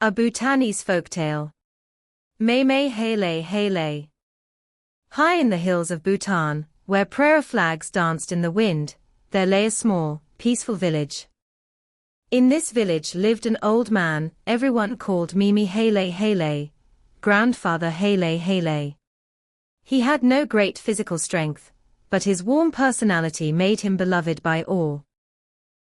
A Bhutanese folktale. Mimi Heylay Heylay. High in the hills of Bhutan, where prayer flags danced in the wind, there lay a small, peaceful village. In this village lived an old man everyone called Mimi Heylay Heylay, Grandfather Heylay Heylay. He had no great physical strength, but his warm personality made him beloved by all.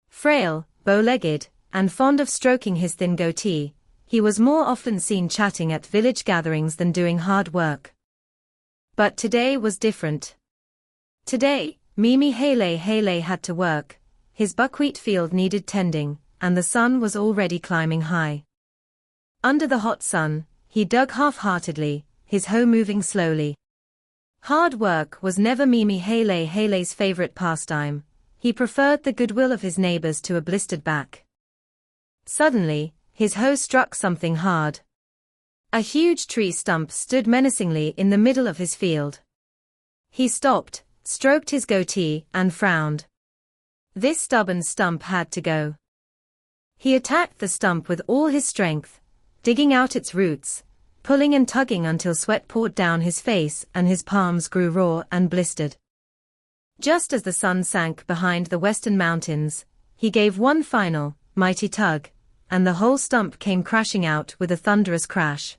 Frail, bow-legged, and fond of stroking his thin goatee, he was more often seen chatting at village gatherings than doing hard work. But today was different. Today, Mimi Heylay Heylay had to work, his buckwheat field needed tending, and the sun was already climbing high. Under the hot sun, he dug half-heartedly, his hoe moving slowly. Hard work was never Mimi Heylay Heylay's favorite pastime. He preferred the goodwill of his neighbors to a blistered back. Suddenly, his hoe struck something hard. A huge tree stump stood menacingly in the middle of his field. He stopped, stroked his goatee, and frowned. This stubborn stump had to go. He attacked the stump with all his strength, digging out its roots, pulling and tugging until sweat poured down his face and his palms grew raw and blistered. Just as the sun sank behind the western mountains, he gave one final, mighty tug, and the whole stump came crashing out with a thunderous crash.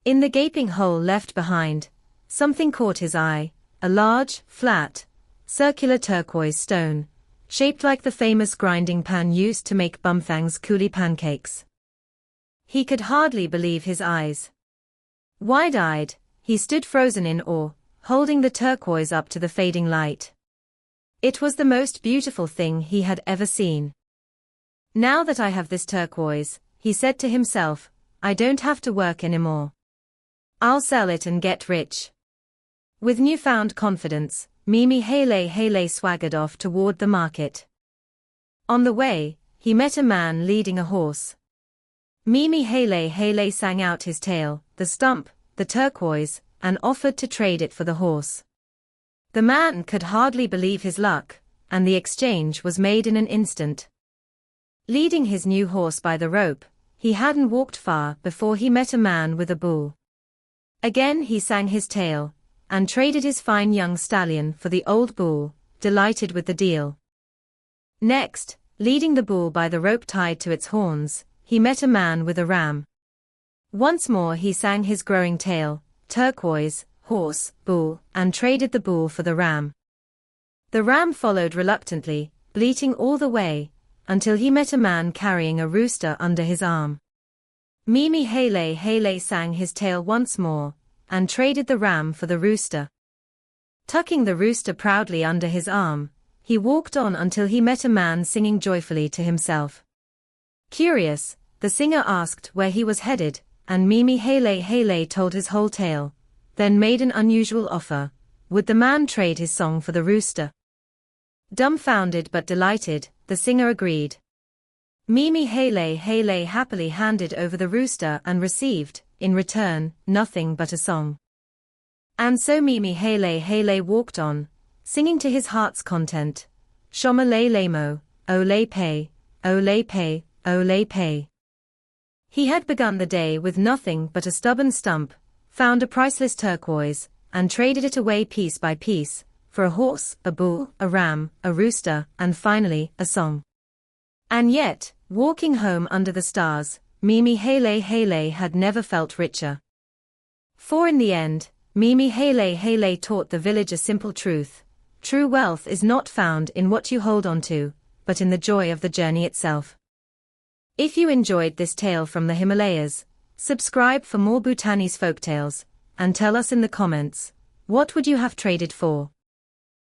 In the gaping hole left behind, something caught his eye, a large, flat, circular turquoise stone, shaped like the famous grinding pan used to make Bumthang's coolie pancakes. He could hardly believe his eyes. Wide-eyed, he stood frozen in awe, holding the turquoise up to the fading light. It was the most beautiful thing he had ever seen. Now that I have this turquoise, he said to himself, I don't have to work anymore. I'll sell it and get rich. With newfound confidence, Mimi Heylay Heylay swaggered off toward the market. On the way, he met a man leading a horse. Mimi Heylay Heylay sang out his tale, the stump, the turquoise, and offered to trade it for the horse. The man could hardly believe his luck, and the exchange was made in an instant. Leading his new horse by the rope, he hadn't walked far before he met a man with a bull. Again he sang his tale, and traded his fine young stallion for the old bull, delighted with the deal. Next, leading the bull by the rope tied to its horns, he met a man with a ram. Once more he sang his growing tale, turquoise, horse, bull, and traded the bull for the ram. The ram followed reluctantly, bleating all the way, until he met a man carrying a rooster under his arm. Mimi Heylay Heylay sang his tale once more, and traded the ram for the rooster. Tucking the rooster proudly under his arm, he walked on until he met a man singing joyfully to himself. Curious, the singer asked where he was headed, and Mimi Heylay Heylay told his whole tale, then made an unusual offer. Would the man trade his song for the rooster? Dumbfounded but delighted, the singer agreed. Mimi Heylay Heylay happily handed over the rooster and received, in return, nothing but a song. And so Mimi Heylay Heylay walked on, singing to his heart's content. Shoma lay laymo, o lay pay, o lay pay, o lay pay. He had begun the day with nothing but a stubborn stump, found a priceless turquoise, and traded it away piece by piece, for a horse, a bull, a ram, a rooster, and finally, a song. And yet, walking home under the stars, Mimi Heylay Heylay had never felt richer. For in the end, Mimi Heylay Heylay taught the village a simple truth. True wealth is not found in what you hold on to, but in the joy of the journey itself. If you enjoyed this tale from the Himalayas, subscribe for more Bhutanese folktales, and tell us in the comments, what would you have traded for?